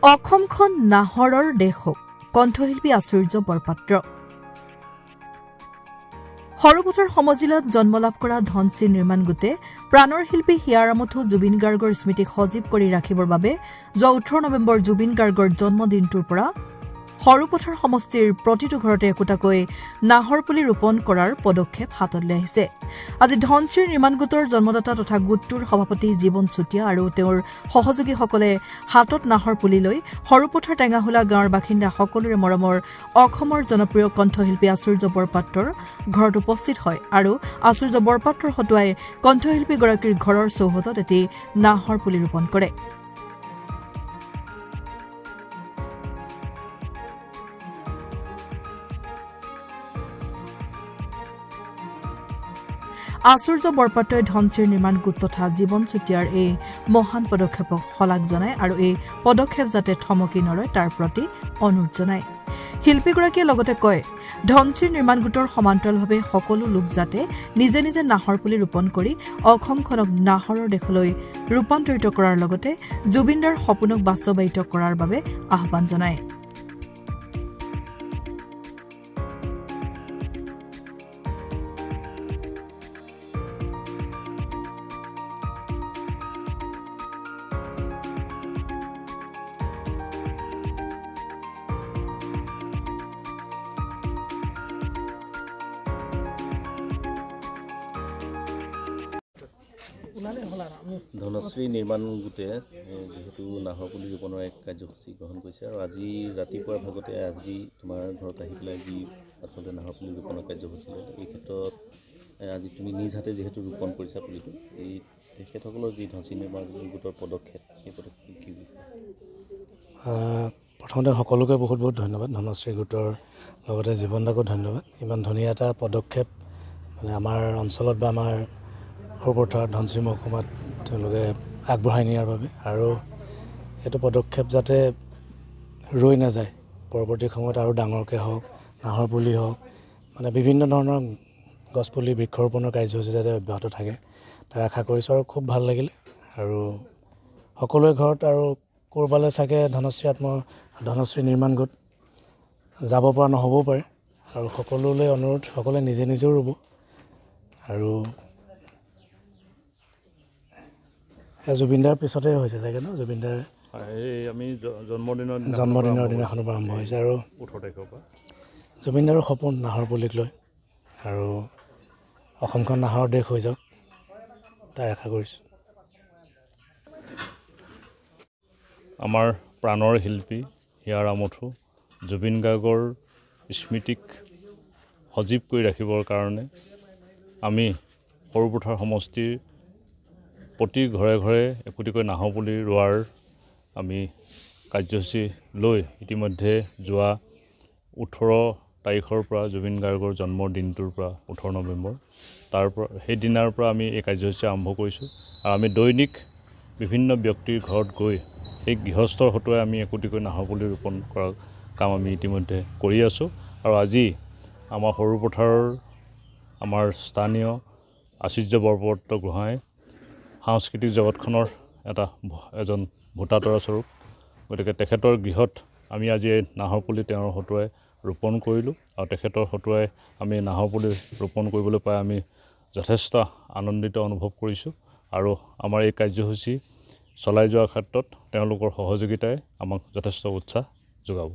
অসমখন নাহৰৰ দেশ হওক কণ্ঠশিল্পী আচুৰ্য বৰপাত্ৰ সৰুপথাৰ সমজিলাত জন্মলাভ কৰা ধনশ্ৰী নিৰ্মাণ গোটে প্ৰাণৰ শিল্পী হিয়াৰামঠু জুবিন গাৰ্গৰ স্মৃতিক সজীৱ কৰি ৰাখিবৰ বাবে যোৱা 18 নৱেম্বৰ জুবিন গাৰ্গৰ জন্মদিনটোৰ পৰা সৰুপথাৰ সমষ্টিৰ প্ৰতিটো ঘৰতে একোটাকৈ নাহৰ পুলি ৰোপণ কৰাৰ পদক্ষেপ হাতত লৈ আহিছে। আজি ধনশ্ৰী নিৰ্মাণ গোটৰ জন্মদাতা তথা গোটটোৰ সভাপতি জীৱন চুতীয়া আৰু তেওঁৰ সহযোগীসকলে হাতত নাহৰ পুলি লৈ সৰুপথাৰ টেঙাহোলা গাঁৱৰ বাসিন্দা সকলোৰে মৰমৰ অসমৰ জনপ্ৰিয় কণ্ঠশিল্পী আচুৰ্য বৰপাত্ৰৰ ঘৰত উপস্থিত হয় আৰু আচুৰ্য বৰপাত্ৰৰ হতুৱাই কণ্ঠশিল্পীগৰাকীৰ ঘৰৰ চৌহদত এটি নাহৰ পুলি ৰোপণ কৰে। আচুৰ্য বৰপাত্ৰই ধনশ্ৰীৰ নিৰ্মাণ গোট তথা জীৱন চুতীয়াৰ এই মহান পদক্ষেপক শলাগ জনায় আৰু এই পদক্ষেপ যাতে থমকি নৰয় তাৰ প্ৰতি অনুৰোধ জনায়। শিল্পীগৰাকীয়ে লগতে কয়, ধনশ্ৰীৰ নিৰ্মাণ গোটৰ সমান্তৰালভাৱে সকলো লোক যাতে নিজে নিজে নাহৰ পুলি ৰোপণ কৰি অসমখনক নাহৰৰ দেশলৈ ৰূপান্তৰিত কৰাৰ লগতে জুবিনদাৰ সপোনক বাস্তৱায়িত কৰাৰ বাবে আহ্বান জনায়। ধনশ্ৰী নিৰ্মাণ গোটে যেহেতু নাহৰ পুলি ৰোপণৰ এক কাৰ্যসূচী গ্ৰহণ কৰিছে আৰু আজি ৰাতিপুৱাৰ ভাগতে আজি তোমাৰ ঘৰত আহি পেলাই যি আচলতে নাহৰ পুলি ৰোপণৰ কাৰ্যসূচী এই ক্ষেত্ৰত আজি তুমি নিজ হাতে যিহেতু ৰোপণ কৰিছা পুলিটো এই তেখেতসকলৰ যি ধনশ্ৰী নিৰ্মাণ গোটৰ পদক্ষেপ সেই পদক্ষেপ কি? প্ৰথমতে সকলোকে বহুত বহুত ধন্যবাদ। ধনশ্ৰী গোটৰ লগতে জীৱনদাকো ধন্যবাদ। ইমান ধুনীয়া এটা পদক্ষেপ মানে আমাৰ অঞ্চলত বা আমাৰ সৰুপথাৰ ধনশ্ৰী মহকুমাত তেওঁলোকে আগবঢ়াই নিয়াৰ বাবে আৰু এইটো পদক্ষেপ যাতে ৰৈ নাযায়, পৰৱৰ্তী সময়ত আৰু ডাঙৰকৈ হওক, নাহৰ পুলি হওক, মানে বিভিন্ন ধৰণৰ গছপুলি বৃক্ষৰোপণৰ কাৰ্যসূচী যাতে অব্যাহত থাকে তাৰ আশা কৰিছোঁ আৰু খুব ভাল লাগিলে। আৰু সকলোৰে ঘৰত আৰু ক'ৰবালৈ চাগে ধনশ্ৰী নিৰ্মাণ গোট যাব পৰা নহ'বও পাৰে আৰু সকলোলৈ অনুৰোধ, সকলোৱে নিজে নিজেও ৰুব আৰু জুবিনদাৰ পিছতে হৈছে চাগে ন? জুবিনদাৰ আমি জন্মদিনৰ দিনাখনৰ পৰা আৰম্ভ হৈছে আৰু 18 তাৰিখৰ পৰা জুবিনদাৰৰ সপোন নাহৰ পুলিক লৈ আৰু অসমখন নাহৰৰ দেশ হৈ যাওক তাৰ আশা কৰিছোঁ। আমাৰ প্ৰাণৰ শিল্পী হিয়াৰামঠু জুবিন গাৰ্গৰ স্মৃতিক সজীৱ কৰি ৰাখিবৰ কাৰণে আমি সৰুপথাৰ সমষ্টিৰ প্ৰতি ঘৰে ঘৰে একোটিকৈ নাহৰ পুলি ৰোৱাৰ আমি কাৰ্যসূচী লৈ ইতিমধ্যে যোৱা 18 তাৰিখৰ পৰা জুবিন গাৰ্গৰ জন্মৰ দিনটোৰ পৰা 18 নৱেম্বৰ সেই দিনাৰ পৰা আমি এই কাৰ্যসূচী আৰম্ভ কৰিছোঁ আৰু আমি দৈনিক বিভিন্ন ব্যক্তিৰ ঘৰত গৈ সেই গৃহস্থৰ হতুৱাই আমি একোটিকৈ নাহৰ পুলি ৰোপণ কৰাৰ কাম আমি ইতিমধ্যে কৰি আছোঁ আৰু আজি আমাৰ সৰুপথাৰৰ আমাৰ স্থানীয় আচুৰ্য বৰপাত্ৰ গোহাঁই সাংস্কৃতিক জগতখনৰ এজন ভোটাতৰা স্বৰূপ, গতিকে তেখেতৰ গৃহত আমি আজি নাহৰ পুলি তেওঁৰ হতুৱাই ৰোপণ কৰিলোঁ আৰু তেখেতৰ হতুৱাই আমি নাহৰ পুলি ৰোপণ কৰিবলৈ পাই আমি যথেষ্ট আনন্দিত অনুভৱ কৰিছোঁ আৰু আমাৰ এই কাৰ্যসূচী চলাই যোৱাৰ ক্ষেত্ৰত তেওঁলোকৰ সহযোগিতাই আমাক যথেষ্ট উৎসাহ যোগাব।